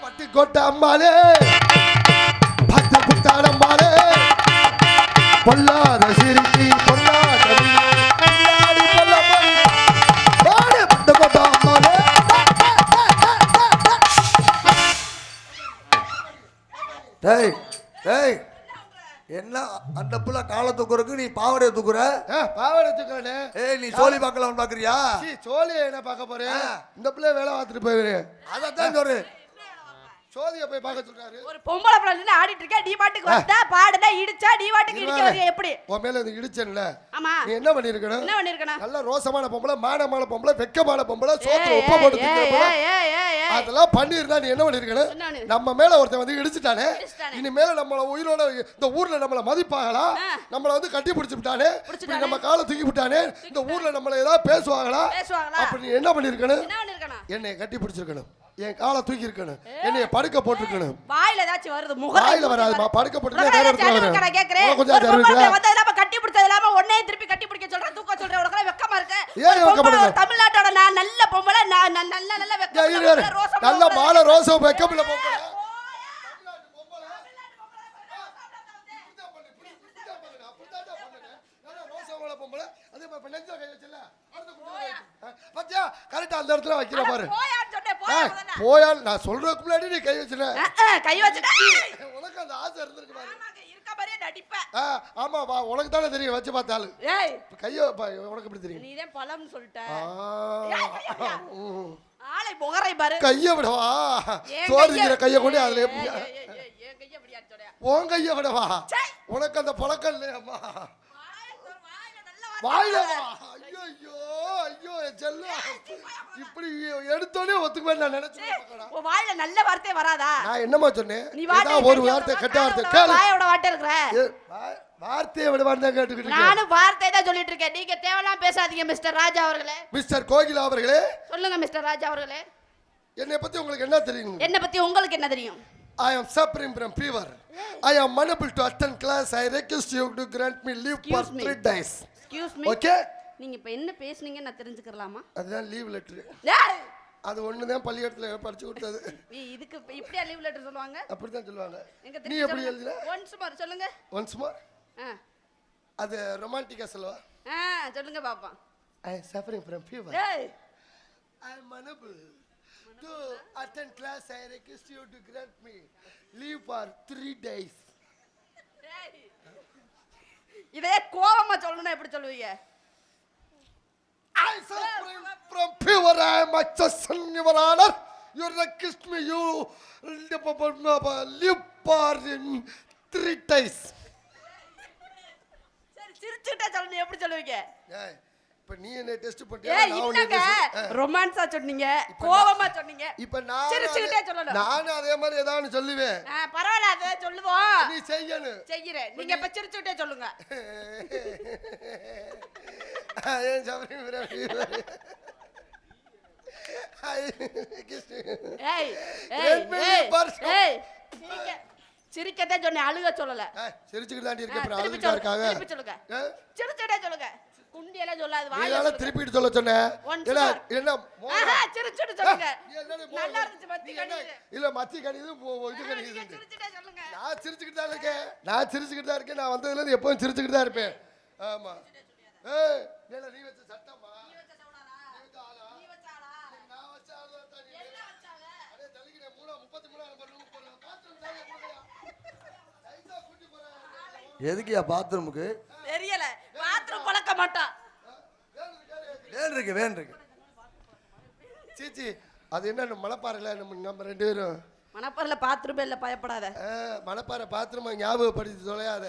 பட்டு கொட்ட அம்மாளே பட்டு குட்டான அம்மாளே பொல்லாத சிரிச்சி பொல்லாத பட்டு கொட்ட அம்மாளே. டேய் டேய் என்ன அந்த புள்ள காலை தூக்குறதுக்கு நீ பாவடைய தூக்குற? பாவடைய தூக்குறே. ஏய் நீ சோழி பார்க்கலாம்னு பாக்குறியா? சோழி என்ன பார்க்க போறேன்? இந்த பிள்ளை வேலை பார்த்துட்டு போயிரு. அதான் சொல்றேன். சோதியை போய் பார்க்க சொல்றாரு. ஒரு பொம்பளை பிள்ளை ஆடிட்டு இருக்க, நீ பாட்டுக்கு வந்தா பாடுனா இடிச்சா நீ பாட்டுக்கு இடிக்கிறது எப்படி? உன் மேல இது இடிச்சேன்ல. ஆமா. நீ என்ன பண்ணிருக்கணும்? என்ன பண்ணிருக்கணும்? நல்ல ரோசமான பொம்பளை, மானமான பொம்பளை, வெக்கமான பொம்பளை, சோத்துல உப்பு போட்டு திங்கற. அதெல்லாம் பண்ணிருந்தா நீ என்ன பண்ணிருக்கணும்? நம்ம மேல ஒருத்தன் வந்து இடிச்சிட்டானே. இனி மேல நம்மள உயிரோட இந்த ஊர்ல நம்மள மதிப்பாங்களா? நம்மள வந்து கட்டி பிடிச்சு விட்டானே. இப்படி நம்ம காலை தூக்கி விட்டானே. இந்த ஊர்ல நம்மள ஏதாவது பேசுவாங்களா? அப்ப நீ என்ன பண்ணிருக்கணும்? என்னை கட்டி பிடிச்சிருக்கணும். என் காலை தூக்கி இருக்கணும். என்னைய படுக்க போட்டுருக்கணும். வாயில ஏதாச்சும் வருது? முகத்துல வாயில வராதுமா. படுக்க போட்டுட்டே வேற இடத்துல வரும். நான் கேக்குறேன். கொஞ்சம் ஜர்விக்கல. வந்ததெல்லாம் கட்டி பிடிச்சதெல்லாம் ஒண்ணே திருப்பி கட்டி பிடிக்க சொல்ற, தூக்க சொல்ற. உனக்கு வெக்கமா இருக்கு? ஏன் வெக்கமா? தமிழ்நாட்டோட நல்ல பொம்பளை, நல்ல வெக்கம். நல்ல மாலை ரோசா வெக்கம்ல பொம்பளை. பத்தியா கரெக்டா அந்த இடத்துல வைக்கிற பாரு. போயால் நான் சொல்றதுக்கு முன்னாடி நீ கை வச்சிர. கை வச்சிட்ட. உனக்கு அந்த ஆசை இருந்திருக்கு பாரு. ஆமாங்க, இருக்க மாதிரியே நடிப்ப. ஆமா வா, உனக்கு தானே தெரியும் வச்சு பார்த்தாலும். ஏய் கையோ உனக்கு எப்படி தெரியும்? நீ தான் பழம்னு சொல்லிட்ட. ஆளை முகரை பாரு. கைய விடவா? சோதிக்கிற கைய கொண்டு அதுல எப்படி? ஏன் கைய அப்படியா சொல்றே? உன் கைய விடவா? உனக்கு அந்த பழக்கம் இல்லையாம்மா? வாயில வா. ஐயோ ஐயோ ஐயோ செல்லம். இப்படி எடுத்தோனே ஒத்துக்குவேன் நான் நினைச்சேன். உன் வாயில நல்ல வார்த்தை வராதா? நான் என்னமா சொன்னேன்? ஏதா ஒரு வார்த்தை கெட்ட வார்த்தை கேளு. வாயோட வார்த்தை இருக்கற. வார்த்தையை விடவான்னு தான் கேட்டுக்கிட்டு இருக்கேன். நானும் வார்த்தை தான் சொல்லிட்டு இருக்கேன். நீங்க தேவலாம் பேசாதீங்க மிஸ்டர் ராஜா அவர்களே. மிஸ்டர் கோகிலா அவர்களே. சொல்லுங்க மிஸ்டர் ராஜா அவர்களே. என்னை பத்தி உங்களுக்கு என்ன தெரியும்? என்ன பத்தி உங்களுக்கு என்ன தெரியும்? I am suffering from fever. I am unable to attend class. I request you to grant me leave for 3 days. Excuse me. Okay? நீங்க இப்ப என்ன பேசுனீங்க நான் தெரிஞ்சுக்கலாமா? அதுதான் லீவ் லெட்டர். டேய் அது ஒண்ணுதான் பள்ளிக்கூடத்துல படிச்சு கொடுத்தது. இதுக்கு இப்படியா லீவ் லெட்டர் சொல்லுவாங்க? அப்படி தான் சொல்லுவாங்க. நீ எப்படி எழுதுற? ஒன்ஸ் மோர் சொல்லுங்க. Once more. அது ரொமான்டிக்கா சொல்லவா? சொல்லுங்க பாப்பா. I am suffering from fever. டேய் I am unable to attend class. I request you to grant me leave for 3 days. டேய் இதே கோவமா சொல்லணும் எப்படி சொல்லுவீங்க? I suffering from fever. I am accessing your honor. You request me you live for 3 days. சரி சிரிச்சிட்டே சொல்லணும் எப்படி சொல்லுவீங்க? ஏய் இப்ப நீ என்ன டெஸ்ட் பண்ணியா? நான் உன்னை ரொமான்ஸா சொன்னீங்க, கோவமா சொன்னீங்க. இப்ப நான் சிரிச்சிட்டே சொல்லணும். நானும் அதே மாதிரி ஏதாவது சொல்லுவேன். பரவாயில்லை அதை சொல்லுவோம். நீ செய்யணும். செய்கிறேன். நீங்க இப்ப சிரிச்சிட்டே சொல்லுங்க. ஏன் சபரி சிரிக்கதே சொன்னேன், அழுக சொல்லல. சிரிச்சுக்கிட்டு தாண்டி இருக்க. அப்புறம் அழுதுட்டா இருக்காங்க. திருப்பி சொல்லுங்க. சிரிச்சிட்டே சொல்லுங்க. குண்டியெல்லாம் சொல்லாது. வாயில திருப்பிட்டு சொல்ல சொன்னேன். என்ன சிரிச்சிட்டு சொல்லுங்க. நல்லா இருந்துச்சு மத்தி கடிது. இல்ல மத்தி கடிது இது கடிது. சிரிச்சிட்டே சொல்லுங்க. நான் சிரிச்சுக்கிட்டு தான் இருக்கேன். நான் வந்ததுல இருந்து எப்பவும் சிரிச்சுக்கிட்டு தான் இருப்பேன். ஆமா. ஏய் ஏல நீ வச்ச சட்டமா? நீ வச்ச சவுடாரா? நீ வச்ச ஆளா? நான் வச்ச ஆளா தான் நீ. என்ன வச்சாங்க? அடே தள்ளிக்கிற 33 நம்பர் ரூம் போறேன். பாத்ரூம் தாங்க போறியா? லைட்டா கூட்டி போறேன். எதுக்குயா பாத்ரூமுக்கு? தெரியல. பாத்ரூம் பழக்க மாட்டான். வேன் இருக்கு. சீச்சி அது என்ன மலைப்பாறையில நம்ம ரெண்டு பேரும் மணப்பாறையில பாத்ரூம் இல்ல, பயப்படாத. மலைப்பாறை பாத்ரூம் ஞாபகப்படுத்தி தொலையாத.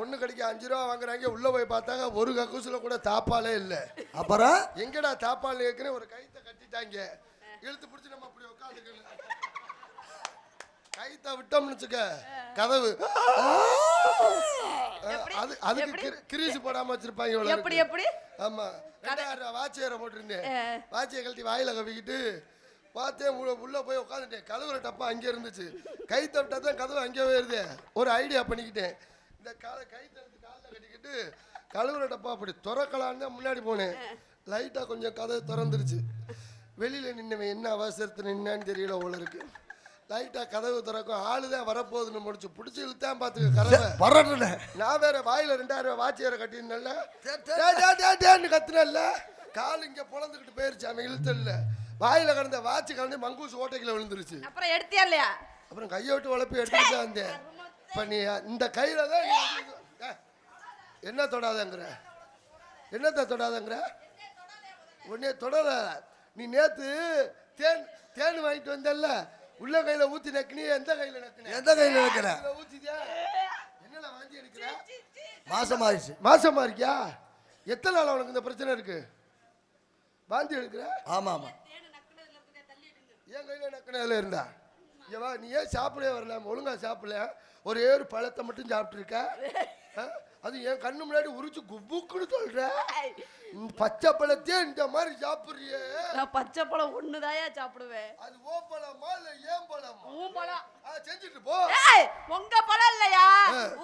ஒண்ணு கடிக்க 5 ரூபா வாங்குறாங்க. உள்ள போய் பார்த்தாங்க ஒரு கக்கூசுல கூட தாப்பாலே இல்ல. அப்புறம் எங்கடா தாப்பால் ஏற்கனவே ஒரு கைத்தை கட்டிட்டாங்க. இழுத்து பிடிச்சி நம்ம அப்படி உட்காந்துக்கணும். கைத்தை விட்டோம்னு வச்சுக்க கதவு அதுக்கு கிரீசு போடாம வச்சிருப்பாங்க. எப்படி எப்படி? ஆமா 2000 வாட்ச் வேற போட்டிருந்தேன். வாட்சியை கழட்டி வாயில கவிக்கிட்டு பார்த்தேன். உள்ள போய் உட்காந்துட்டேன். கழுவுற டப்பா அங்கே இருந்துச்சு. கை தவிட்டா தான் கதவு அங்கே போயிருது. ஒரு ஐடியா பண்ணிக்கிட்டேன். இந்த கைத்தை எடுத்து காலில் கட்டிக்கிட்டு கழுவுற டப்பா அப்படி திறக்கலான்னு தான் முன்னாடி போனேன். லைட்டாக கொஞ்சம் கதவு திறந்துருச்சு. வெளியில் நின்னவன் என்ன அவசரத்தில் நின்னான்னு தெரியல போல இருக்கு. லைட்டா கதவு திறக்கும் ஆளுதான் வரப்போகுதுன்னு முடிச்சு பிடிச்சி இழுத்தான் பார்த்துக்க கதவை வரட்டுண்ணே. நான் வேற வாயில 2000 ரூபாய் வாட்ச் வேற கட்டியிருந்தேன்னு கத்துனல்ல கால் இங்க பொழந்துக்கிட்டு போயிருச்சு அவன் இழுத்தல்ல வாயில கடந்த வாட்ச் கலந்து மங்கூஸ் ஓட்டைக்குள்ள விழுந்துருச்சு அப்புறம் எடுத்தியா இல்லையா? அப்புறம் கையை விட்டு உழப்பி எடுத்துட்டு வந்தேன் இப்ப நீ இந்த கையில தான் என்ன தொடாதங்கிற என்னத்த தொடாதங்கிற உடனே தொடர நீ நேத்து தேன் வாங்கிட்டு வந்தல்ல உள்ள கையில ஊத்தி நக்கினி எந்த கையில நக்கின எந்த கையில வைக்கிற? ஊத்தியா என்னல வாங்கி எடுக்கிற மாசமாயிடுச்சு. மாசமா இருக்கியா எத்தனை நாள் உனக்கு இந்த பிரச்சனை இருக்கு வாந்தி எடுக்கிற ஆமா ஆமா. என் கையில நக்கினதுல இருந்தா ஏவா நீ ஏன் சாப்பிடவே வரல ஒழுங்கா சாப்பிடல ஒரே ஒரு பழத்தை மட்டும் சாப்பிட்டு இருக்க அது என் கண்ணு முன்னாடி உரிச்சு குப்புக்குன்னு சொல்ற பச்சை பழத்தையே இந்த மாதிரி சாப்பிடுறியே. நான் பச்சை பழம் ஒண்ணுதாயா சாப்பிடுவேன். அது ஓ பழமா இல்ல ஏன் பழமா? உன் பழம். செஞ்சுட்டு போ. உங்க பழம் இல்லையா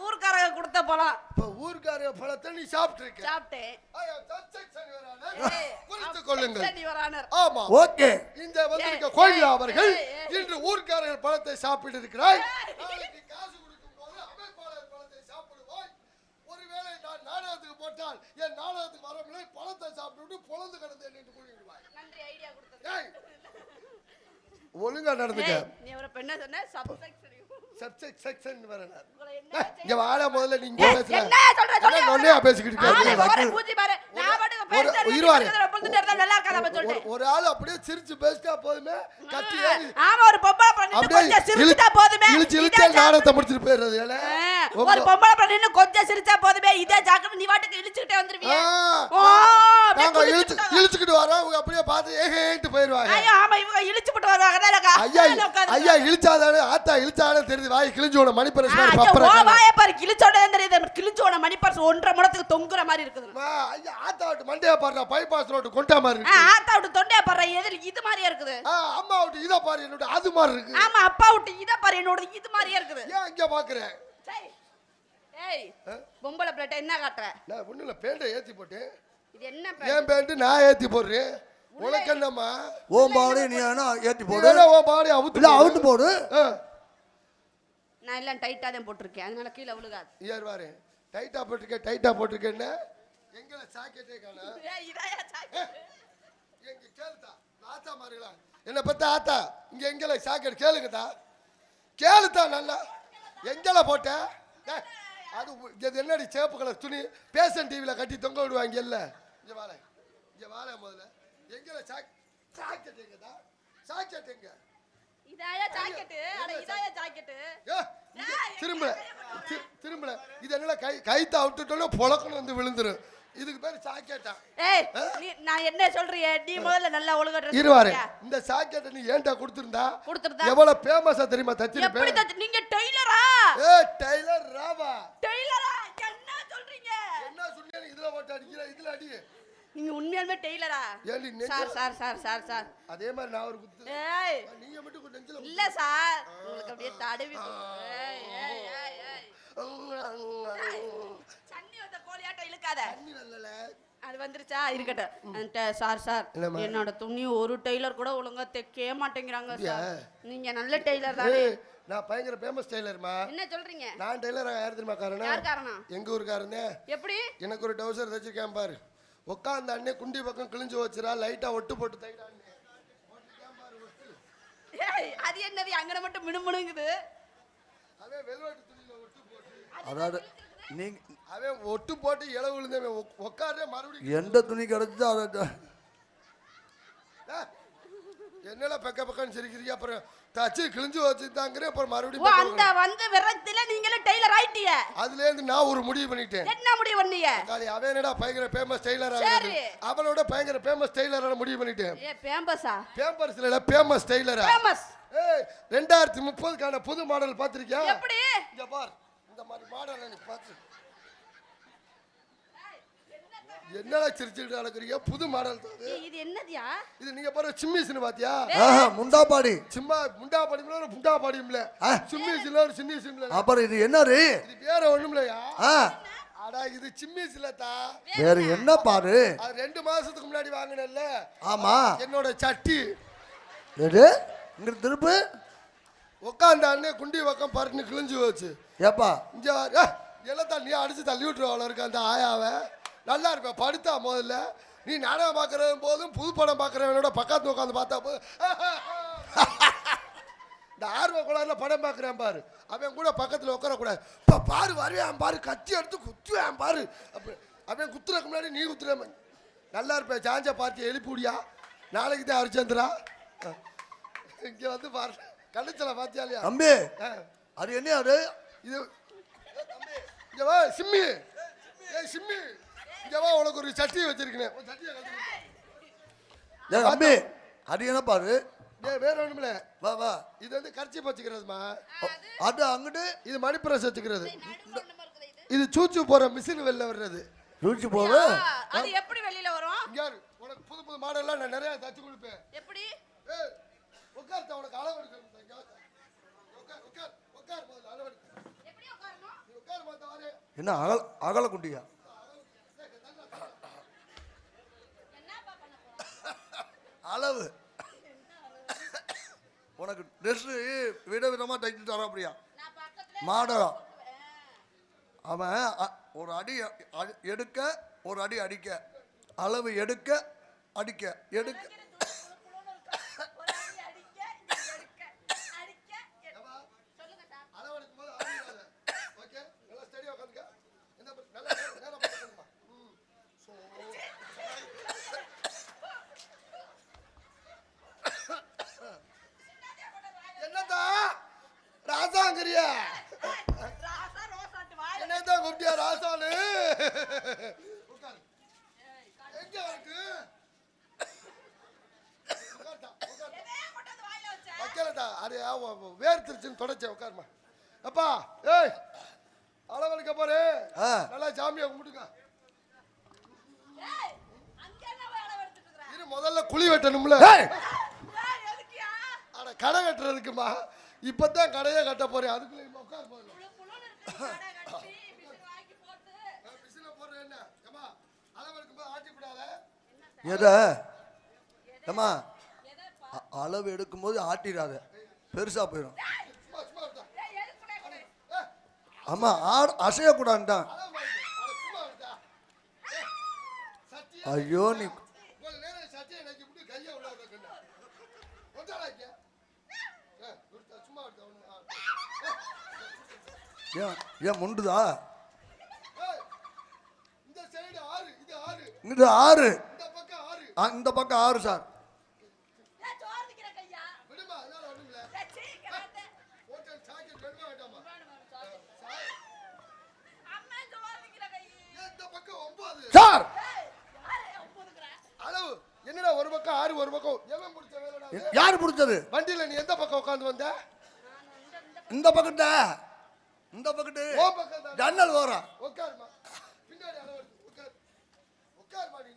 ஊர்க்காரங்க கொடுத்த பழம். இப்ப ஊர்க்கார பழத்தை நீ சாப்பிட்டு இருக்க. சாப்பிட்டேன். குறித்து கொள்ளுங்கள். ஆமா ஓகே. இந்த வந்திருக்க கோயிலா அவர்கள் இன்று ஊர்க்காரர்கள் பழத்தை சாப்பிட்டு இருக்கிறாய். நாளைக்கு காசு கொடுக்கும் போது அமைப்பாளர் பழத்தை சாப்பிடுவாய். ஒருவேளை நான் நாடகத்துக்கு போட்டால் என் நாடகத்துக்கு வரவில்லை பழத்தை சாப்பிட்டு பொழந்து கிடந்து என்று கூறிடுவாய். நன்றி ஐடியா கொடுத்தது. ஒழுங்கா நடந்துக்க. நீ ஒரு பெண்ண சொன்ன சப்ஜெக்ட் செக்ஷன் வரணும். என்ன இங்க வாடா முதல்ல நீங்க பேசுற. என்ன சொல்ற சொல்லு. ஒண்ணே பேசிக்கிட்டு இருக்காங்க. பூஜி பாரு. நான் பாட்டுக்கு பேசுறேன். நல்லா இருக்காத சொல்றேன். ஒரு ஆள் அப்படியே சிரிச்சு பேசிட்டா போதுமே கத்தி ஏறி. ஆமா ஒரு பொம்பளை பண்ணி கொஞ்சம் சிரிச்சா போதுமே. இழுச்சு நாடகத்தை முடிச்சிட்டு போயிடுறது ஏல. ஒரு பொம்பளை பண்ணி கொஞ்சம் சிரிச்சா போதுமே. இதே ஜாக்கெட் நீ வாட்டுக்கு இழுச்சிட்டே வந்துருவியே. நாங்க இழுச்சிட்டு வரோம் அவங்க அப்படியே பார்த்து ஏஹேன்ட்டு போயிடுவாங்க. ஐயா ஆமா இவங்க இழுச்சிட்டு வருவாங்க தானக்கா. ஐயா இழுச்சாதானே ஆத்தா இழுச்சானே தெரியுது வாய் கிழிஞ்சோட மணிப்பரஸ் மாதிரி பப்பற. ஓ வாயை பாரு கிழிச்சோட தெரியுது. கிழிச்சோட மணிப்பரஸ் 1.5 முடத்துக்கு தொங்குற மாதிரி இருக்குது. ஐயா ஆத்தா விட்டு மண்டைய பாருடா பைபாஸ் ரோட் கொண்டா மாதிரி இருக்கு. ஆத்தா விட்டு தொண்டைய பாரு எதில் இது மாதிரியே இருக்குது. அம்மா விட்டு இத பாரு என்னோட அது மாதிரி இருக்கு. ஆமா அப்பா விட்டு இத பாரு என்னோட இது மாதிரியே இருக்குது. ஏன் இங்க பாக்குற? ஏய் பொம்பளை பிளேட் என்ன காட்ற? நான் ஒண்ணுல பேண்ட ஏத்தி போட்டு. இது என்ன பேண்ட்? ஏன் பேண்ட் நான் ஏத்தி போடுறேன். உனக்கு என்னம்மா? ஓ பாடி நீ என்ன ஏத்தி போடு. இல்ல ஓ பாடி அவுத்து போடு. நான் எல்லாம் டைட்டா தான் போட்டுருக்கேன் அதனால கீழ விழுகாது. யார் பாரு டைட்டா போட்டுருக்கேன்னு எங்கல சாக்கெட்டே காணா. ஏய் இதாயா சாக்கெட்? எங்க கேளுதா ஆத்தா மாரிங்களா என்ன பத்த ஆத்தா இங்க எங்கல சாக்கெட் கேளுதா நல்லா எங்கல போட்ட அது இது என்னடி சேப்பு கலர் துணி பேஷன் டிவில கட்டி தொங்க விடுவாங்க இல்ல இங்க வாழ முதல்ல எங்கல சாக்கெட் எங்கடா சாக்கெட் எங்க இதாயா ஜாக்கெட் அட இதாயா ஜாக்கெட் திரும்ப இது என்னல கைத்த அவுட்டுட்டோல பொளக்கணும் வந்து விழுந்துரும் இதுக்கு பேர் சாக்கெட்டா ஏய் நான் என்ன சொல்றியே நீ முதல்ல நல்லா ஒழுங்கா ட்ரெஸ் இருவாரு இந்த சாக்கெட்ட நீ ஏன்டா கொடுத்திருந்தா எவ்வளவு ஃபேமஸா தெரியுமா தச்சிருப்பே எப்படி தச்சு நீங்க டெய்லரா டெய்லர் ராவா டெய்லரா என்ன சொல்றீங்க என்ன சொன்னீங்க இதுல போட்டு அடிக்கிற இதுல அடி நீங்க உண்மையாலுமே டெய்லரா சார் அதே மாதிரி நான் ஒரு குத்து ஏய் நீங்க மட்டும் நெஞ்சில இல்ல சார் உங்களுக்கு அப்படியே தடவி சன்னி வந்த கோலியாட்ட இழுக்காத தண்ணி நல்லல அது வந்துருச்சா இருக்கட்டும் சார் என்னோட துணி ஒரு டெய்லர் கூட ஒழுங்கா தைக்கவே மாட்டேங்கிறாங்க சார் நீங்க நல்ல டெய்லர் தானே நான் பயங்கர ஃபேமஸ் டெய்லர்மா என்ன சொல்றீங்க நான் டெய்லர் யார் தெரியுமா காரணம் எங்க ஊர்க்காரனே எப்படி எனக்கு ஒரு டவுசர் தைச்சிருக்கேன் பாரு உட்கார்ந்த அண்ணே குண்டி பக்கம் கிழிஞ்சு வச்சிரா லைட்டா ஒட்டு போட்டு தைடானே ஏய் அது என்னது அங்கன மட்டும் மினுமினுங்குது அவன் வெல்வெட் துணியில ஒட்டு போட்டு அதாவது நீங்க அவன் ஒட்டு போட்டு இளவு விழுந்தவன் உட்கார்றே மறுபடியும் எந்த துணி கிடைச்சதோ அத என்னல பக்கன்னு சிரிக்கிறீங்க அப்புறம் தச்சு கிழிஞ்சு வச்சிட்டாங்கறே அப்புறம் மறுபடியும் அந்த வந்து விரத்தில நீங்களே டெய்லர் ஆயிட்டீங்க அதுல இருந்து நான் ஒரு முடிவு பண்ணிட்டேன் என்ன முடிவு பண்ணீங்க காளி அவன் என்னடா பயங்கர ஃபேமஸ் டெய்லரா இருக்கு அவளோட பயங்கர ஃபேமஸ் டெய்லரா முடிவு பண்ணிட்டேன் பேம்பஸா பேம்பர்ஸ்ல இல்ல ஃபேமஸ் டெய்லரா ஃபேமஸ் 2030 கான புது மாடல் பாத்திருக்கியா எப்படி இங்க பார் இந்த மாதிரி மாடல் நீ பாத்து என்னடா சிரிச்சிட்டு நடக்கறீங்க புது மாடல் இது என்னதியா இது நீங்க பாரு சிம்மிஸ்னு பாத்தியா முண்டாபாடி சும்மா முண்டாபாடில ஒரு முண்டாபாடிம்ல சிம்மிஸ்ல ஒரு சின்னிஸ்ல அப்புறம் இது என்னது இது வேற ஒண்ணுமில்லையா அடா இது சிம்மிஸ்லதா வேற என்ன பாரு அது 2 மாசத்துக்கு முன்னாடி வாங்குனேல்ல ஆமா என்னோட சட்டி எது இங்க திருப்பு உட்காந்த அண்ணே குண்டி பக்கம் பருன்னு கிழிஞ்சு வச்சு ஏப்பா இங்கே எல்லாம் நீ அடிச்சு தள்ளி விட்டுருவாள் இருக்க அந்த ஆயாவை நல்லா இருப்பேன் படுத்தா முதல்ல நீ நாடகம் பார்க்குற போதும் புது படம் பார்க்குறவனோட பக்கத்து உட்காந்து பார்த்தா போதும் இந்த ஆர்வ குழாயில படம் பார்க்குறேன் பாரு அவன் கூட பக்கத்தில் உட்காரக்கூடாது இப்போ பாரு வருவேன் பாரு கத்தி எடுத்து குத்துவேன் பாரு அப்படி அவன் குத்துறதுக்கு முன்னாடி நீ குத்துற நல்லா இருப்பேன் சாஞ்ச பார்ட்டி எழுப்பிடியா நாளைக்கு தான் ஹரிச்சந்திரா இங்கே வந்து பாரு கண்ணுச்சல பார்த்தியா இல்லையா தம்பி அது என்ன அது இது இங்க வா சிம்மி ஏய் சிம்மி இங்க வா உனக்கு ஒரு சட்டி வச்சிருக்கேன் ஒரு சட்டியை கழட்டி கொடு. ஏய் தம்பி அது என்னப்பா அது டேய் வேற ஒண்ணுமில்ல வா வா இது வந்து கர்ச்சி வச்சுக்கிறதுமா அது அங்கிட்டு இது மணிப்பிரஸ் வச்சுக்கிறது இது சூச்சு போற மிஷின் வெளில வர்றது ருச்சி போகுது அது எப்படி வெளியில வரும்? இங்க யாரு உனக்கு புது புது மாடல்லாம் நான் நிறைய தச்சு கொடுப்பேன் எப்படி? ஏய் உட்கார்த்த உனக்கு அளவு எடுக்கணும் உட்கார் உட்கார் உட்கார் முதல்ல அளவு எடுக்க எப்படி உட்காரணும்? நீ உட்கார் மாத்த வாரே என்ன அகல குட்டியா என்னப்பா பண்ண போற? அளவு உனக்கு ட்ரெஸ் விதவிதமா தைச்சு தர அப்படியா நான் பக்கத்துல மாடலம் அவன் ஒரு அடி எடுக்க ஒரு அடி அடிக்க அளவு எடுக்க அடிக்க எடுக்க ஒரு அடி அடிக்க எடுக்க அடிக்க சொல்லுங்க சார். அளவு எடுக்கும்போது ஆடிடாத ஓகே நல்லா ஸ்டடியா உட்கார்ந்துக்க என்ன நல்லா நேரா பார்க்கணுமா சோ என்னடா ராசாங்கரியா ராசா ரோசாட்டு வாய் என்னதான் கூப்பிட்டியா ராசானு உட்காரு எங்க இருக்கு உட்கார்டா உட்கார் எதே கொண்டாந்து வாயில வச்ச? வைக்கலடா அது வேர்த்திருச்சுன்னு தொடச்சேன் உட்காருமா அப்பா ஏய் அளவெடுக்க பாரு நல்லா சாமியை கும்பிட்டுக்க ஏய் அங்க என்ன வேலை எடுத்துட்டு இருக்கற? இது முதல்ல குழி வெட்டணும்ல ஏய் எதுக்குயா? அட கடை கட்டுறதுக்குமா இப்பதான் கடையே கட்ட போறேன் அதுக்குள்ள உட்கார் போதும் புளுன்னு இருக்கு கடை கட்டி மிஷின் வாங்கி போட்டு பிசில போடுறேன் என்ன ஏமா அளவெடுக்கும் போது ஆட்டி விடாத எதை ஏம்மா அளவு எடுக்கும்போது ஆட்டிடாத பெருசா போயிடும் சும்மா சும்மா விட்டா ஏய் எதுக்குடா இப்படி? ஆமா அசையக்கூடாதுதான் அளவு மாதிரி அட சும்மா விட்டா சத்தியா ஐயோ நீ ஒரு நேரம் சத்தியை நக்கி விட்டு கையை உள்ள வைக்கணும் ஒன்றாலாக்கிய சும்மா விட்டா ஏன் முண்டுதா ஏய் இந்த சைடு 6 இது 6 இது 6 இந்த பக்கம் 6 இந்த பக்கம் 6 சார் ஏய் சோறு திக்கிற கையா? விடுமா அதனால ஒண்ணும் இல்ல ஏய் சீக்கிரமா ஹோட்டல் சாக்கெட் வேணுமா வேண்டாமா அம்மா சோறு திக்கிற கை. இந்த பக்கம் 9 சார் ஏய் யாரை ஒப்புதுக்குற? அளவு என்னடா ஒரு பக்கம் 6 ஒரு பக்கம் எவன் பிடிச்ச வேலைடா இது? யார் பிடிச்சது வண்டியில நீ எந்த பக்கம் உட்கார்ந்து வந்த இந்த பக்கத்த இந்த பக்கத்து ஓ பக்கம் தான் ஜன்னல் ஓரா உட்காருமா பின்னாடி அளவு எடுத்து உட்கார் உட்காருமா நீ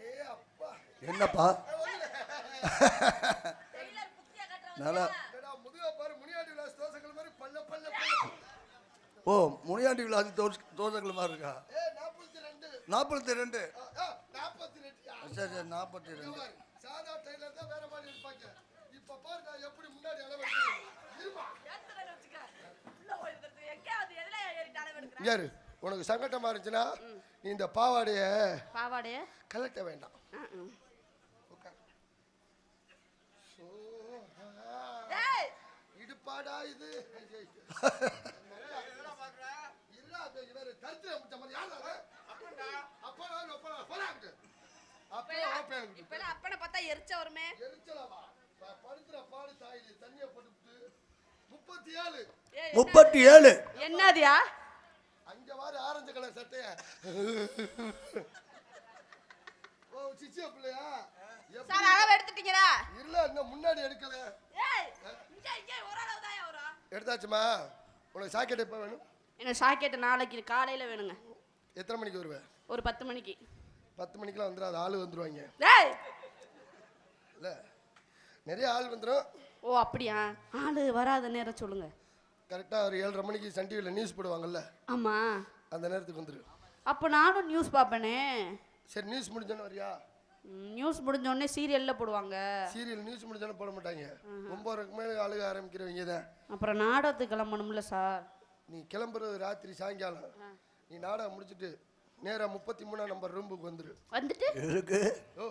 ஏ அப்பா என்னப்பா டெய்லர் புத்தியா கட்டற நல்லா என்னடா முதுக பாரு முனியாண்டி விலாஸ் தோசைகள் மாதிரி பல்ல பல்ல பல்ல ஓ முனியாண்டி விழாதி தோசைகள் மாதிரி இருக்கா ஏ 42 42 42 சரி சரி 42 சாதா டைலர் தான் வேற மாதிரி இருப்பாங்க இப்ப பாரு நான் எப்படி முன்னாடி அளவு எடுக்கிறேன் இருமா ஏத்துறத வச்சுக்க. உள்ள போயிடுறது எங்கயாவது எதுல ஏறிட்டு அளவு எடுக்கற? யாரு உனக்கு சங்கட்டமா இருந்துச்சுன்னா நீ இந்த பாவாடைய பாவாடைய? கலட்ட வேண்டாம் உட்கார். ஏய் இடுப்பாடா இது இப்பெல்லாம் அப்பனை பார்த்தா எரிச்ச வருமே. ஏய், 37 என்னதுயா? அங்க வாரு ஆரஞ்சு கலர் சட்டைய ஓ சிச்சியா பிள்ளையா சார் அளவு எடுத்துட்டீங்களா? இல்ல இன்னும் முன்னாடி எடுக்கல ஏய் இங்க ஒரு அளவு தான் வரும். எடுத்தாச்சுமா உனக்கு சாக்கெட் எப்ப வேணும் எனக்கு சாக்கெட் நாளைக்கு காலையில வேணுங்க. எத்தனை மணிக்கு வருவேன் ஒரு 10 மணிக்கு. 10 மணிக்கெல்லாம் வந்துடும் அது ஆள் வந்துருவாங்க ஏய் இல்ல நிறைய ஆள் வந்துடும் ஓ அப்படியா? ஆளு வராத நேரம் சொல்லுங்க. கரெக்டாக ஒரு 7:30 மணிக்கு சன் டிவியில் நியூஸ் போடுவாங்கல்ல ஆமா அந்த நேரத்துக்கு வந்துடும் அப்போ நானும் நியூஸ் பார்ப்பேனே. சரி நியூஸ் முடிஞ்சோன்னு வரியா நியூஸ் முடிஞ்ச உடனே சீரியல்ல போடுவாங்க. சீரியல் நியூஸ் முடிஞ்சாலும் போட மாட்டாங்க. 9:30க்கு மேலே அழுக ஆரம்பிக்கிறவங்க தான். அப்புறம் நாடகத்துக்கு கிளம்பணும்ல சார். நீ கிளம்புறது ராத்திரி சாயங்காலம். நீ நாடகம் முடிச்சுட்டு நேரா 33ஆம் நம்பர் ரூமுக்கு வந்துரு. வந்துட்டு இருக்கு. ஓ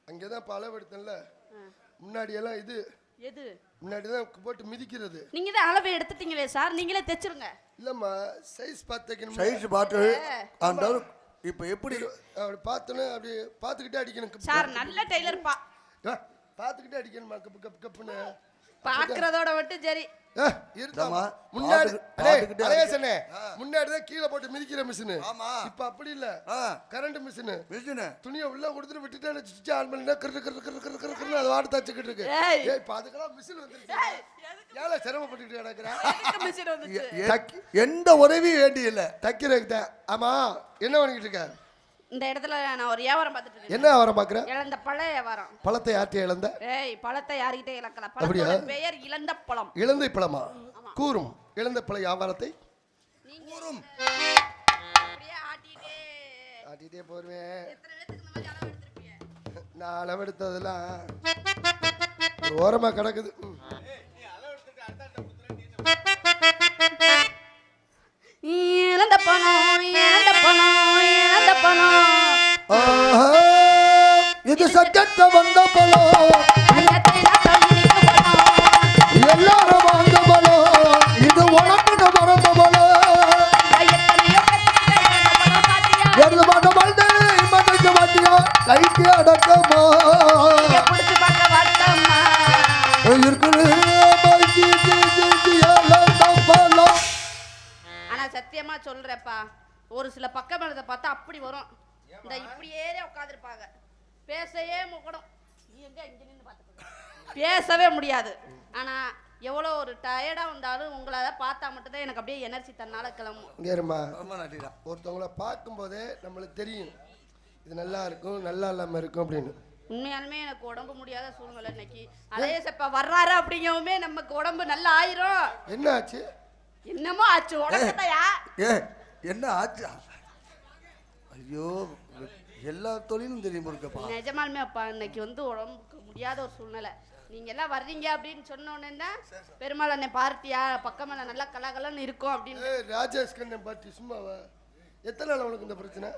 அங்கே தான் இப்போ அளவு எடுத்தேன்ல, முன்னாடியெல்லாம் இது எது முன்னாடி தான் போட்டு மிதிக்கிறது. நீங்க தான் அளவு எடுத்துட்டீங்களே சார், நீங்களே தைச்சிருங்க. இல்லைம்மா சைஸ் பார்த்துக்கணும். சைஸ் பார்த்து அந்த இப்போ எப்படி அப்படி பார்த்தோன்னே அப்படி பார்த்துக்கிட்டே அடிக்கணும் சார். நல்ல டெய்லர் பா, பார்த்துக்கிட்டே அடிக்கணுமா கப்பு கப்பு கப்புன்னு பாக்குறதோட மட்டும் சரி. இருந்தாமா முன்னாடி முன்னாடிதான் கீழே போட்டு மிதிக்கிற மிஷின். இப்ப அப்படி இல்ல, கரண்ட் மிஷின். துணியை உள்ள கொடுத்துட்டு விட்டுட்டு சுவிட்ச் ஆன் பண்ணிட்டா அது வாட்டு தச்சுக்கிட்டு இருக்கு. இப்ப அதுக்கெல்லாம் மிஷின் வந்துருச்சு. ஏழை சிரமப்பட்டுட்டு கிடக்குறேன். எந்த உதவியும் வேண்டிய இல்ல தைக்கிறதுக்கு. ஆமா என்ன பண்ணிக்கிட்டு இருக்க? இந்த இடத்துல நான் ஒரு வியாபாரம் பார்த்துட்டு இருக்கேன். என்ன வியாபாரம் பாக்குற? இழந்த பழ வியாபாரம். பழத்தை யார்கிட்ட இழந்த? பழத்தை யார்கிட்ட இழக்கல. பழத்தோட பெயர் இழந்த பழம். இழந்தை பழமா? கூறும் இழந்த பழ வியாபாரத்தை கூறும். அப்படியே ஆட்டிட்டே போடுவேன். எத்தனை பேருக்கு இந்த மாதிரி அளவு எடுத்துருப்பீங்க? நான் அளவெடுத்ததெல்லாம் ஒரு ஓரமா கிடக்குது. இழந்த பழம், இழந்த பழம், இழந்த பழம். இது சட்டத்தை வந்த பழம், எல்லாரும் வாங்க பழம், இது உனக்கு மறந்த பழம். எது மத மல்தே மதக்கு மாட்டியா கைக்கு அடக்கமா இருக்குது. ஆனா சத்தியமா சொல்றேப்பா, ஒரு சில பக்க மேலத்தை பார்த்தா அப்படி வரும். இந்த இப்படியே உட்காந்துருப்பாங்க, பேசவே முகடும். எங்க இங்க நின்று பார்த்து பேசவே முடியாது. ஆனா எவ்வளோ ஒரு டயர்டா வந்தாலும் உங்களை பார்த்தா மட்டும்தான் எனக்கு அப்படியே எனர்ஜி தன்னால கிளம்பும். ஒருத்தவங்கள பார்க்கும் போதே நம்மளுக்கு தெரியும் இது நல்லா இருக்கும் நல்லா இல்லாம இருக்கும் அப்படின்னு. உண்மையாலுமே எனக்கு உடம்பு முடியாத சூழ்நிலை இன்னைக்கு. அதே செப்ப வர்றாரு அப்படிங்கவுமே நமக்கு உடம்பு நல்லா ஆயிரும். என்ன ஆச்சு? என்னமோ ஆச்சு உடம்புதையா? என்ன ஆச்சு? ஐயோ எல்லா தொழிலும் தெரியும் இருக்கப்பா. நிஜமாலுமே அப்பா இன்னைக்கு வந்து உடம்புக்கு முடியாத ஒரு சூழ்நிலை. நீங்க எல்லாம் வர்றீங்க அப்படின்னு சொன்ன உடனே பெருமாள் அண்ணன் பார்ட்டியா பக்கமெல்லாம் நல்லா கலகலன்னு இருக்கும் அப்படின்னு. ராஜேஷ் கண்ணன் பார்ட்டி சும்மாவா? எத்தனை நாள் உனக்கு இந்த பிரச்சனை?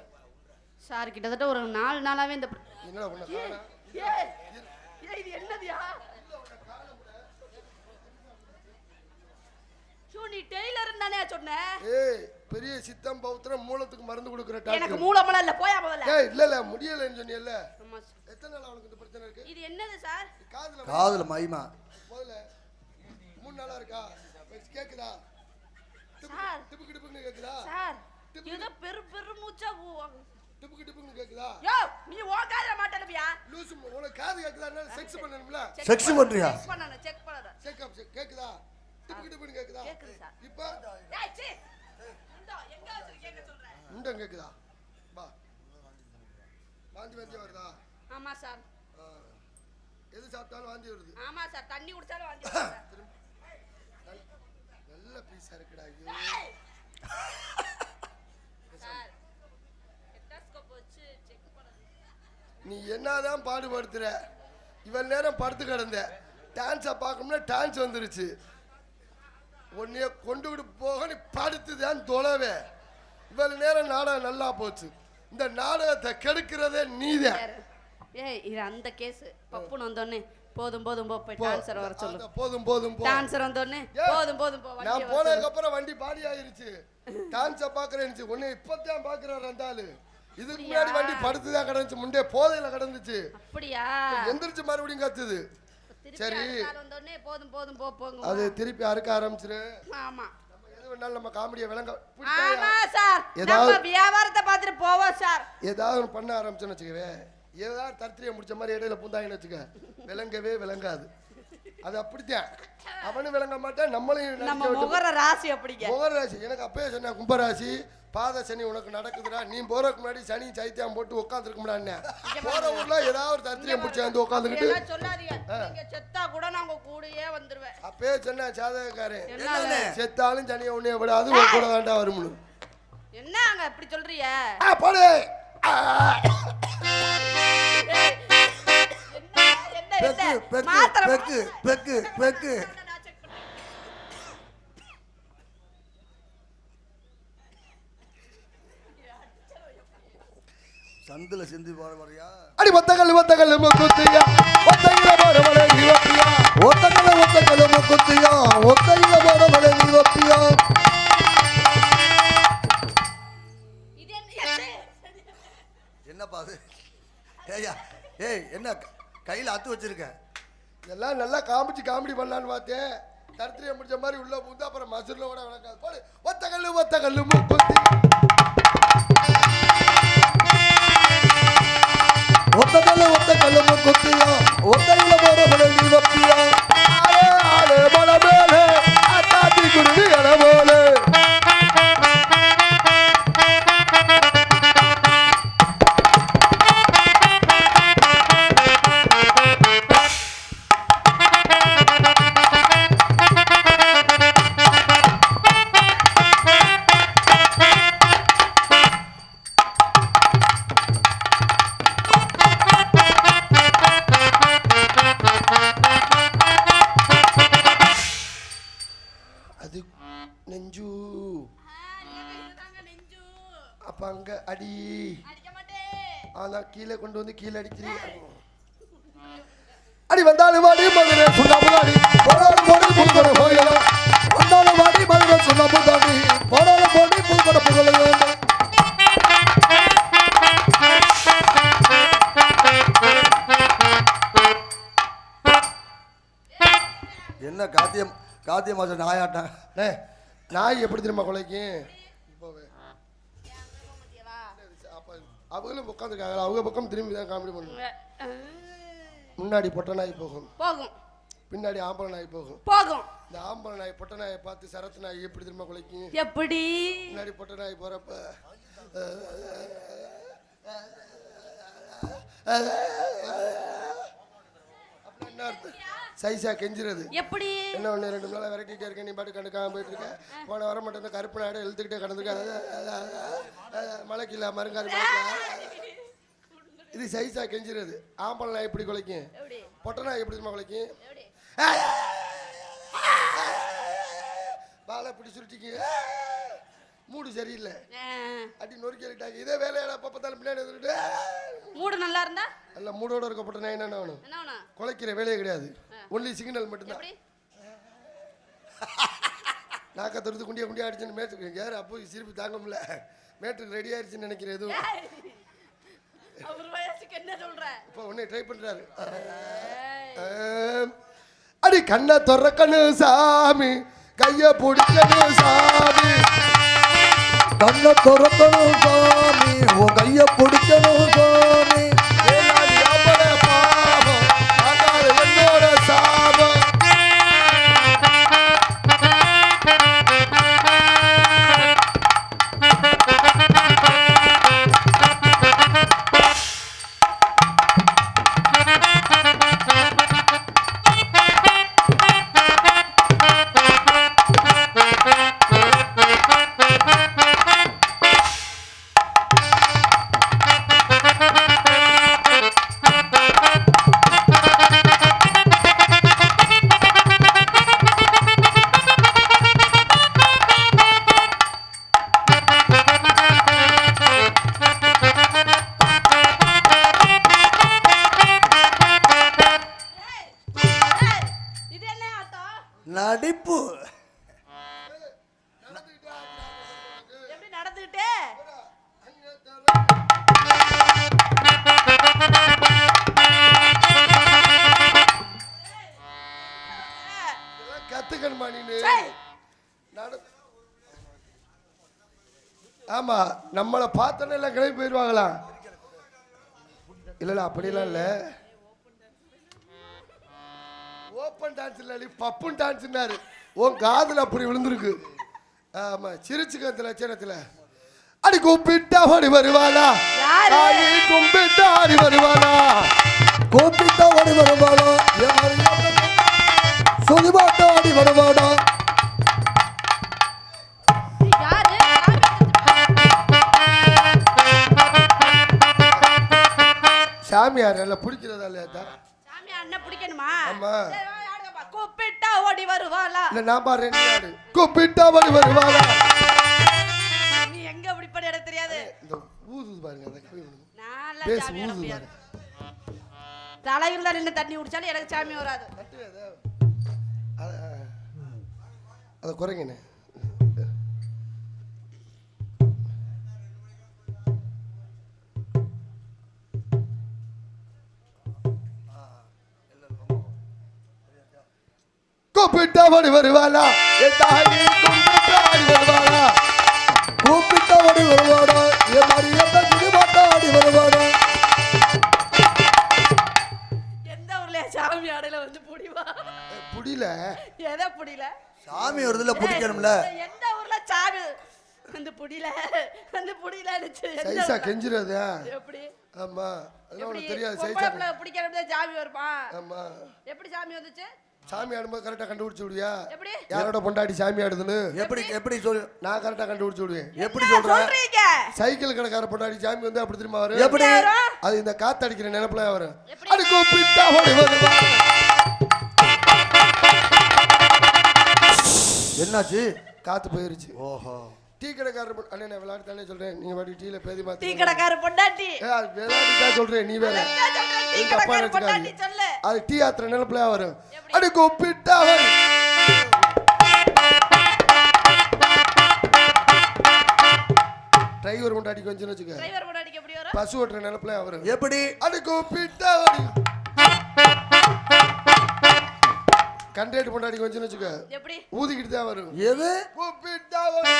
சார் கிட்டத்தட்ட ஒரு 4 நாளாவே இந்த என்னடா பண்ண காணா? இது என்னதுயா? நீ டெய்லர் தானே சொன்ன? பெரிய சித்தம் பௌத்திரம் மூலத்துக்கு மருந்து கொடுக்குற டாக்டர். எனக்கு மூலமல இல்ல, போயா முதல்ல. இல்ல முடியலன்னு சொன்னீல்ல. எத்தனை நாள் உனக்கு இந்த பிரச்சனை இருக்கு? இது என்னது சார்? காதுல மைமா. முதல்ல 3 நாளா இருக்கா? கேக்குதா? சார் டிபுக்கு டிபுக்கு கேக்குதா? சார் ஏதோ பெரு மூச்சா டிபுக்கு டிபுக்கு கேக்குதா? யோ நீ ஓகாத மாட்டலபியா? லூசு உனக்கு காது கேக்குதானா? செக்ஸ் பண்ணனும்ல? செக்ஸ் பண்றியா? செக் பண்ணனும், செக் பண்ணற. செக் அப் கேக்குதா? டிபுக்கு டிபுக்கு கேக்குதா? கேக்குது சார். இப்ப டேய் சீ இந்தா எங்க வச்சு கேக்க சொல்றேன். முண்டம் கேக்குதா? வா வாந்தி வருதா? ஆமா சார். எது சாப்பிட்டாலும் வாந்தி வருது. ஆமா சார், தண்ணி குடிச்சாலும் வாந்தி வருது. நல்ல பீஸா இருக்குடா ஐயோ. சார் ஸ்டெத்தோஸ்கோப் வச்சு செக் பண்ணு. நீ என்னதான் பாடுபடுத்துற? இவன் நேரம் படுத்து கிடந்த டான்ஸை பார்க்கணும்னா டான்ஸ் வந்துருச்சு. உன்னைய கொண்டுகிட்டு போக நீ படுத்துதான் தொலைவே. இவ்வளவு நேரம் நாடகம் நல்லா போச்சு. இந்த நாடகத்தை கெடுக்கிறதே நீதான். இது அந்த கேஸ். பப்புன்னு வந்தோடனே போதும் போய் டான்சர் வர சொல்லு. போதும் டான்சர் வந்தோடனே போதும் போ. நான் போனதுக்கு அப்புறம் வண்டி பாடி ஆயிருச்சு. டான்ஸை பார்க்கறேன்னு உன்னை இப்பதான் பார்க்கறாரு அந்த ஆளு. இதுக்கு முன்னாடி வண்டி படுத்துதான் கிடந்துச்சு, முண்டே போதையில கிடந்துச்சு. அப்படியா? எந்திரிச்சு மறுபடியும் கத்துது. சரி போதும் போங்க. அது திருப்பி அறுக்க ஆரம்பிச்சிரு. ஆமா எது வேணாலும் நம்ம காமெடியை விளங்க. ஆமா சார், நம்ம வியாபாரத்தை பார்த்துட்டு போவோம் சார். ஏதாவது பண்ண ஆரம்பிச்சோன்னு வச்சுக்கவே, ஏதாவது தர்த்திரியை முடிச்ச மாதிரி இடையில பூந்தாங்கன்னு வச்சுக்க, விளங்கவே விளங்காது. அது அப்படித்தான். அவனும் விளங்க மாட்டான், நம்மளையும். நம்ம முகர ராசி அப்படிங்க. முகர ராசி எனக்கு அப்பயே சொன்னேன், கும்பராசி பாத சனி உனக்கு நடக்குதுடா. நீ போறதுக்கு முன்னாடி சனி சைத்தியம் போட்டு உட்காந்துருக்க முடியாதுன்னு போற ஊர்ல ஏதாவது ஒரு தர்த்திரியம் பிடிச்சி வந்து உட்காந்துக்கிட்டு சொல்லாதீங்க. நீங்க செத்தா கூட நாங்க கூடயே வந்துருவேன். அப்பயே சொன்ன சாதகக்காரன், செத்தாலும் சனியை உன்னைய விடாது உன் கூட தாண்டா வரும்னு. என்னங்க இப்படி சொல்றீங்க? போடு பெக்கு பெக்கு மாத்திரை பெக்கு பெக்கு பெக்கு சந்தில சிந்தி போற மாதிரியா? அடி ஒத்தக்கல்லு முக்குத்தியா ஒத்தையில போற மலை நீ வப்பியா ஒத்தக்கல்லு முக்குத்தியா ஒத்தையில போற மலை நீ வப்பியா? என்னப்பா அது? ஏய்யா ஏய் என்ன கையில அத்து வச்சிருக்க? இதெல்லாம் நல்லா காமிச்சு காமெடி பண்ணலான்னு பார்த்தேன். தரத்திரியை முடிச்ச மாதிரி உள்ள பூந்து அப்புறம் மசூர்ல கூட விளக்காது. போடு ஒத்தக்கல்லு முக்குத்தி ஒத்தக்கல்லு முக்குத்தியா ஒத்தையில போற மலை நீ வப்பியா? ஆளே ஆளே மலை மேலே அத்தாத்தி குருவி என போலே அது நெஞ்சு அப்ப அங்க அடி அதான் கீழே கொண்டு வந்து கீழே அடிக்கிறீங்க. அடி வந்தாலும் வாடி மதுரை சுண்ணாம்புதாடி போனாலும் போடி புதுக்கடை போகலாம் வந்தாலும் வாடி மதுரை சுண்ணாம்பு தாண்டி போனாலும் போடி புதுக்கடை புகழ. என்ன காத்திய மாசம் நாயாட்டம்? நாய் எப்படி தெரியுமா கொலைக்கும்? அவங்களும் உட்காந்துருக்காங்க, அவங்க பக்கம் திரும்பி தான் காமெடி பண்ணுவாங்க. முன்னாடி பொட்டை நாய் போகும் போகும், பின்னாடி ஆம்பளை நாய் போகும் போகும். இந்த ஆம்பளை நாய் பொட்டை நாயை பார்த்து சரத்து நாய் எப்படி தெரியுமா கொலைக்கும்? எப்படி? முன்னாடி பொட்டை நாய் போறப்ப என்ன அர்த்தம்? சைஸா கெஞ்சிறது. எப்படி? என்ன ஒன்று 2 நாளாக விரட்டிகிட்டே இருக்கேன், நீ பாட்டு கண்டுக்காம போயிட்டு இருக்க. போன வர மட்டும் இந்த கருப்பு நாடு எழுத்துக்கிட்டே கடந்துருக்க மலைக்கு இல்லை மருங்காரு இது சைஸா கெஞ்சிறது. ஆம்பளை நாய் எப்படி குலைக்கும்? பொட்டை நாய் எப்படி தெரியுமா குலைக்கும்? பாலை பிடி சுருட்டிக்கு மூடு சரியில்லை அடி நொறுக்கிட்டாங்க. இதே வேலையால பார்த்தாலும் பின்னாடி வந்துட்டு மூடு நல்லா இருந்தா அல்ல மூடோட இருக்கப்பட்ட நாய் என்ன வேணும்? குலைக்கிற வேலையே கிடையாது, ஒன்லி சிக்னல் மட்டும்தான். நாக்க தொடுத்து குண்டியா குண்டியா அடிச்சுன்னு மேட்டுக்கு யார் அப்போ சிரிப்பு தாங்க முடியல. மேட்டுக்கு ரெடி ஆயிடுச்சுன்னு நினைக்கிறேன். எதுவும் இப்போ ஒன்னே ட்ரை பண்றாரு. அடி கண்ணை திறக்கணும் சாமி, கைய பிடிக்கணும் சாமி, கண்ணை திறக்கணும் சாமி, உன் கைய பிடிக்கணும் சாமி. பாவம் என்னோட சாபம். நடிப்பு எப்படி நடந்துட்டே கத்துக்கணுமா நீனு? ஆமா நம்மளை பார்த்தோன்னே எல்லாம் கிளம்பி போயிடுவாங்களா? இல்ல அப்படிலாம் இல்ல. ஓப்பன் டான்ஸ் இல்ல பப்புன் டான்ஸ்னாரு. உன் காதுல அப்படி விழுந்திருக்கு. ஆமா சிரிச்சுக்கத்துல லட்சணத்துல அடி கூப்பிட்டா ஓடி வருவாளா? கும்பிட்டா ஆடி வருவாளா? கூப்பிட்டா ஓடி வருவாளா? சொல்லிபாட்டா ஆடி வருவாடா? சாமியார் நல்லா பிடிக்கிறதா இல்லையா? சாமியார் என்ன ஆடணுமா ஆமா. சரி, வா, ஆடுங்கப்பா. கூப்பிட்டா ஓடி வருவாளா? இல்ல நான் பாடுறேன், நீ ஆடு. கூப்பிட்டா ஓடி வருவாளா? நீ எங்க அப்படி பண்ணி எனக்கு தெரியாது. இந்த ஊதுது பாருங்க, அந்த கவி விடுங்க. நான்லாம் பேசு, சாமி ஆட ஊதுது முடியாது. பாருங்க. தலையில நின்று தண்ணி குடிச்சாலும் எனக்கு சாமி வராது. அதை குறைங்கண்ணே. கூப்பிட்டா ஓடி வருவாளா? என் தாயி கூப்பிட்டா ஓடி வருவாளா? கூப்பிட்ட ஓடி வருவாடா என் மரியத்தை குடிமாட்டா ஆடி வருவாடா. எந்த ஊர்ல சாமி ஆடையில வந்து புடிவா? புடியல. எதை புடியல? சாமி வருதுல பிடிக்கணும்ல. எந்த ஊர்ல சாமி வந்து புடியல வந்து புடியல சைஸா கெஞ்சிராது. எப்படி? ஆமா, அதெல்லாம் எப்படி? உனக்கு தெரியாது. பொம்பளை சைஸா பிள்ளை பிடிக்கிறப்ப சாமி வருமா? ஆமா. எப்படி சாமி வந்துச்சு? சாமி ஆடும்போது கரெக்டா கண்டுபிடிச்சு விடுவியா? எப்படி? யாரோட பொண்டாட்டி சாமி ஆடுதுன்னு எப்படி எப்படி சொல்லு, நான் கரெக்டா கண்டுபிடிச்சு விடுவேன். எப்படி என்ன சொல்ற? சொல்றீங்க? சைக்கிள் கடைக்கார பொண்டாட்டி சாமி வந்து அப்படி திரும்ப வரும். எப்படி? அது இந்த காத்து அடிக்கிற நினைப்புல வரும். எப்படி? அது கூப்பிட்டா ஓடி வருவா. என்னாச்சு? காத்து போயிருச்சு. ஓஹோ. டீ கடைக்காரர் அண்ணே, நான் விளையாட்டு தானே சொல்றேன். நீங்க பாட்டி டீல பேதி டீ மாத்தி. கடைக்கார பொண்டாட்டி. அது விளையாட்டு தான் சொல்றேன், நீ வேற. என்ன சொல்ற? டீ நீ தப்பா கடைக்கார பொண்டாட்டி நினைச்சுக்காதீங்க. சொல்லு. அது டீ ஆத்திர நினைப்புல வரும். எப்படி? அது கூப்பிட்டா ஓடி. டிரைவர் கொண்டாடிக்கு வந்து வச்சுக்க. டிரைவர் பொண்டாட்டிக்கு எப்படி வரும்? பசு ஓட்டுற நினைப்புல வரும். எப்படி? அது கூப்பிட்டா ஓடி. கண்டக்டர் பொண்டாடிக்கு வந்து வச்சுக்க. எப்படி? ஊதிக்கிட்டு தான் வரும். எது? கூப்பிட்டா ஓடி.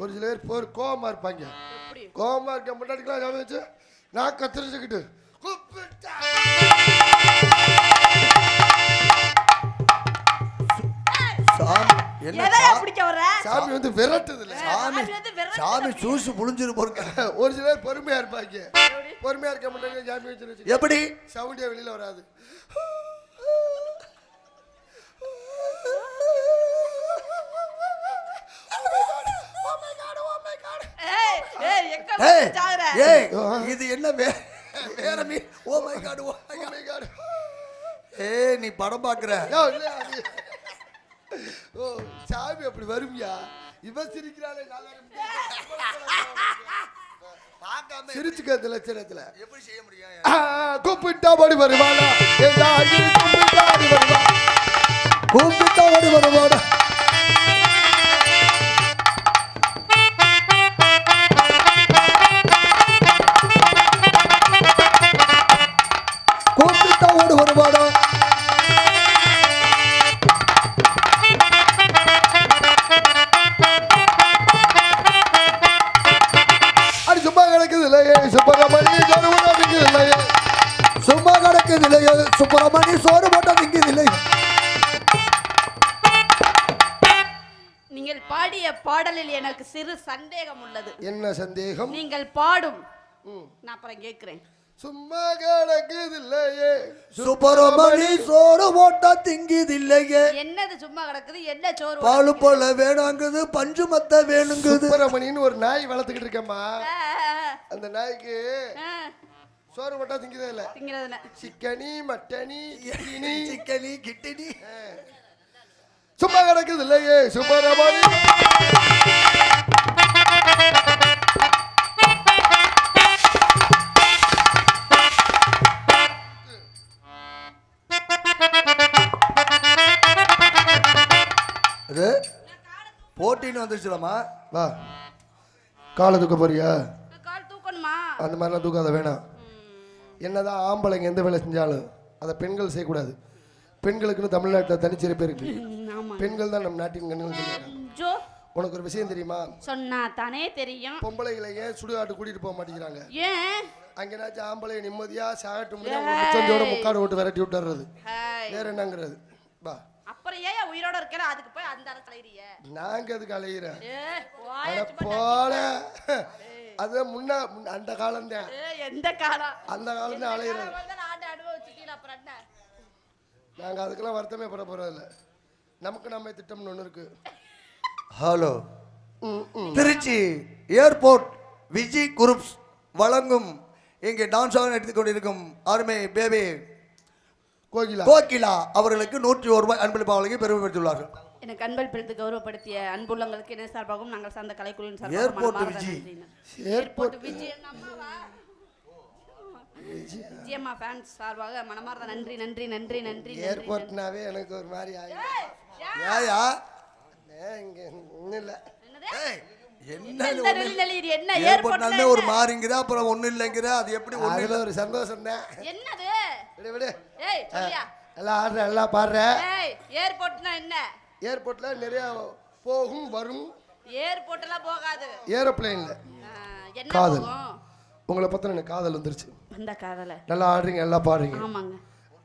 ஒரு சில பேர் கோவமா இருப்பாங்க. எப்படி? கோவமா இருக்க முன்னாடிக்கலாம் ஞாபகம் வச்சு நான் கத்திரிச்சுக்கிட்டு கூப்பிட்டா. சாமி என்ன? எதையா பிடிக்க வர? சாமி வந்து விரட்டுது இல்ல. சாமி வந்து விரட்டுது. சாமி சூசு புளிஞ்சிரு போருங்க. ஒரு சில பேர் பொறுமையா இருப்பாங்க. பொறுமையா இருக்க முன்னாடி சாமி வச்சு எப்படி? சவுண்டியா வெளியில வராது. ஏய், ஏய், எங்க ஏய், போய் சாகுற? ஏய், இது என்ன வேற மீ? Oh my God, oh my God. ஏய், நீ படம் பாக்குற? ஓ, சாமி அப்படி வருவியா? இவன் சிரிக்கிறாளே, பார்க்காம சிரிச்சுக்கிறது லட்சணத்துல எப்படி செய்ய முடியும்? கூப்பிட்டா ஓடி வருவாளா? என் தாயி கூப்பிட்டா ஓடி வருவா. கூப்பிட்டா ஓடி வருவாடா. கூப்பிட்டா ஓடி வருவாடா. அது சும்மா கிடக்குது இல்லையே சுப்பரமணி சோறு போட்டா திங்குது இல்லையே. சும்மா கிடக்குதில்லையே சுப்பிரமணி சோறு போட்டா திங்குதில்லை. நீங்கள் பாடிய பாடலில் எனக்கு சிறு சந்தேகம் உள்ளது. என்ன சந்தேகம்? நீங்கள் பாடும் நான் அப்புறம் கேட்கிறேன். சும்மா கிடக்குது இல்லையே சுப்பிரமணி சோறு போட்டா திங்குதில்லையே. என்னது சும்மா கிடக்குது? என்ன சோறு? பாலு போல வேணாங்குது, பஞ்சு மத்த வேணுங்குது. சுப்பரமணின்னு ஒரு நாய் வளர்த்துக்கிட்டு இருக்கேம்மா. ஆ, அந்த நாய்க்கு ஆ, சோறு போட்டா திங்கதே இல்ல. திங்கிறதுல. சிக்கனி மட்டனி கிட்னி. சிக்கனி கிட்டினி. சும்மா கிடக்குது இல்லையே சுப்பரமணி. அது போட்டின்னு வந்துருச்சுலமா. வா, காலை தூக்க போறியா? கால் தூக்கணுமா? அந்த மாதிரிலாம் தூக்காத, வேணாம். என்னதான் ஆம்பளைங்க எந்த வேலை செஞ்சாலும் அதை பெண்கள் செய்யக்கூடாது. பெண்களுக்குன்னு தமிழ்நாட்டில் தனிச்சிறப்பு இருக்கு. ஆமா. பெண்கள் தான் நம்ம நாட்டின் கண்ணுன்னு சொல்லுவாங்க. ஜோ உனக்கு ஒரு விஷயம் தெரியுமா? சொன்னா தானே தெரியும். பொம்பளைகளை ஏன் சுடுகாட்டு கூட்டிட்டு போக மாட்டேங்கிறாங்க? ஏன்? அங்கேனாச்சும் ஆம்பளை நிம்மதியா சாகட்டும், முச்சந்தியோட முக்காடு விட்டு விரட்டி விட்டுறது. ஹாய். வேற என்னங்கிறது? வா, அப்புறம் ஏன் உயிரோட இருக்கிற? அதுக்கு போய் அந்த இடத்துல இரிய. நாங்க அதுக்கு அலையிறேன். ஏய், வாயை அட சும்மா போல. அது அந்த காலம் தான். ஏய், எந்த காலம்? அந்த காலம் தான் அலையிறது. காலம் வந்து நான் அனுபவிச்சுட்டீல, அப்புறம் என்ன? நாங்க அதுக்கெல்லாம் வருத்தமே பட போறதில்ல. நமக்கு நம்ம திட்டம்னு ஒண்ணு இருக்கு. Hello, Tiruchi airport Vijay groups வழங்கும் இங்கே டான்ஸாக எடுத்துக் கொண்டிருக்கும் அருமை பேபி கோகிலா கோகிலா அவர்களுக்கு 101 ரூபாய் அன்பளிப்பு வழங்கி பெருமைப்படுத்தியுள்ளார்கள். எனக்கு அன்பளிப்பிற்கு கௌரவப்படுத்திய அன்புள்ளங்களுக்கு என்ன சார்பாகவும் நாங்கள் சார்ந்த கலைக்குழுவின் ஏர்போர்ட் சார்பாகவும் விஜி. ஏர்போர்ட் விஜி எங்க அம்மாவா? விஜயம்மா ஃபேன்ஸ் சார்பாக மனமார்ந்த நன்றி நன்றி நன்றி நன்றி ஏர்போர்ட்னாவே எனக்கு ஒரு மாதிரி ஆயிடும். ஏயா இங்க ஒன்றும் இல்லை. ஏய், என்ன என்ன நெளிநெளியிரு, என்ன ஏர்போர்ட்னாலுமே ஒரு மாறிங்கிற அப்புறம் ஒன்றும் இல்லைங்கிற அது எப்படி ஒன்றும் அதுல ஒரு சந்தோஷம் தான். என்னது? விடு விடு. ஏய் சொல்லியா? எல்லாம் ஆடுற எல்லாம் பாடுற. ஏய் ஏர்போர்ட்னா என்ன? ஏர்போர்ட்ல நிறைய போகும் வரும். ஏர்போர்ட்லாம் போகாது. ஏரோப்ளேன்ல என்ன காதல். போகும்? உங்களை பத்தின எனக்கு காதல் வந்துருச்சு. அந்த காதல நல்லா ஆடுறீங்க, எல்லாம் பாடுறீங்க. ஆமாங்க.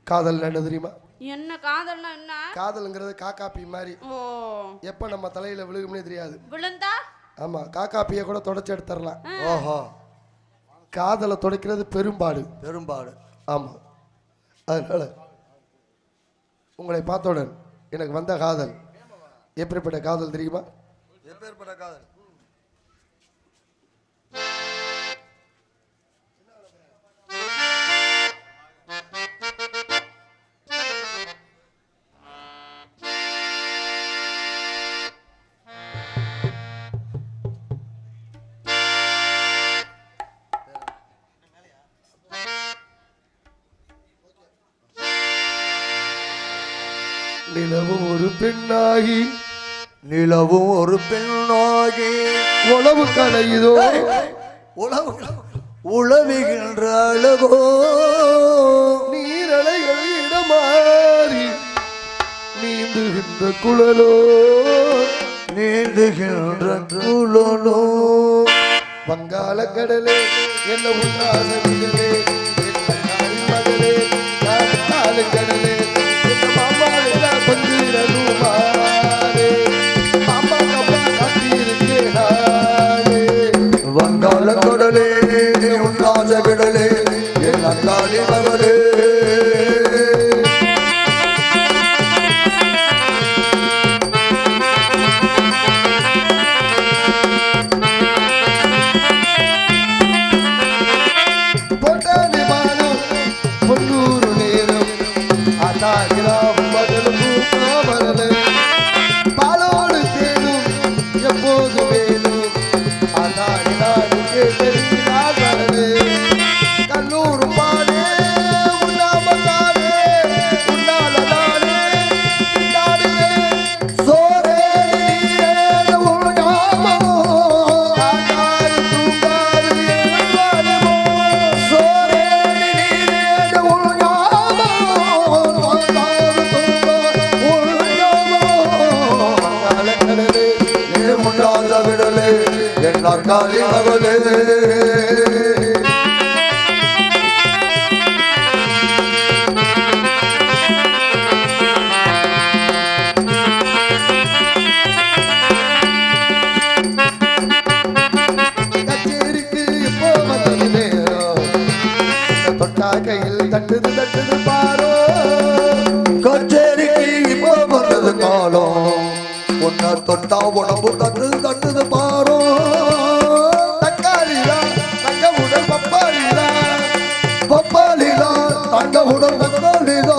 காதல் என்ன தெரியுமா? என்ன காதல்னா என்ன? காதல்ங்கிறது காக்காப்பி மாதிரி. ஓ எப்ப நம்ம தலையில விழுகும்னே தெரியாது. விழுந்தா? ஆமா, காக்காப்பியை கூட தொடச்சி எடுத்துடலாம். ஓஹோ, காதலை துடைக்கிறது பெரும்பாடு. பெரும்பாடு. ஆமா, அதனால உங்களை பார்த்தவுடன் எனக்கு வந்த காதல் எப்படிப்பட்ட காதல் தெரியுமா? எப்பேற்பட்ட காதல்? நிலவும் ஒரு பெண்ணாகி நிலவும் ஒரு பெண்ணாகி உளவு கலையுதோ உழவு உழவுகின்ற அழகோ நீரலைகள் இடமாறி நீந்துகின்ற குழலோ நீந்துகின்ற குழலோ வங்காள கடலே என்ன உன்னாசமிகளே மகளே கடலே என்ன மாமாவில பங்குரே மாமா கப்பா காத்திருக்கேனே வங்காள கடலே உல்லாச கடலே என் அங்காளி மகளே பொட்டானி பானம் பொன்னூறு நேரம் அதாகிராம் மகளும் காவலே பாலோடு தேடும் எப்போது வேணும் அதாகிராமுக்கு தெரிகிறார் வரலே கல்லூர் பாடே உண்ணாமலானே உண்ணாலலானே உண்ணாடினே சோரே நீரே உலகாமோ ஆகாய் தூங்காது என்றாலுமோ சோரே நீரே உலகாமோ வந்தாரு துன்ப உலகாமோ கடலே ஏ முன்னாத விடலே என் அங்காளி மகளே கச்சேரிக்கு இப்போ வந்தது நேரம் தொட்டா கையில் தட்டுது பாரோ கச்சேரிக்கு இப்போ வந்தது காலம் உன்னை தொட்டா உடம்பு தட்டுது பாரோ தக்காளிதா தங்க உடல் பப்பாளிதா பப்பாளிதா தங்க உடல் தக்காளிதா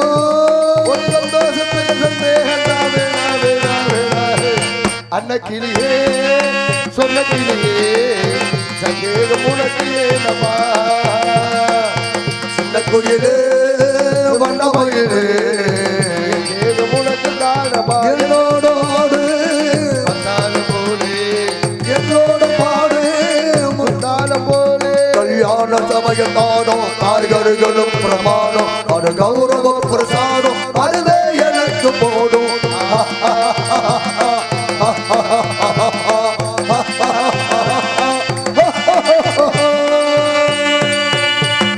ஒரு சந்தோஷத்துக்கு சந்தேகந்தா வேணா வேணா வேணா அன்ன கிளியே சொன்ன கிளியே சந்தேகம் உனக்கு ஏனமா சின்ன குயிலே வண்ண மயிலே சந்தேகம் உனக்கு தானமா என்னோட ஆடு வந்தாலும் போலே என்னோட பாடு முந்தாலும் போலே கல்யாண சமயத்தானோ காய்கறிகளும் பிரமாணம் அது கௌரவ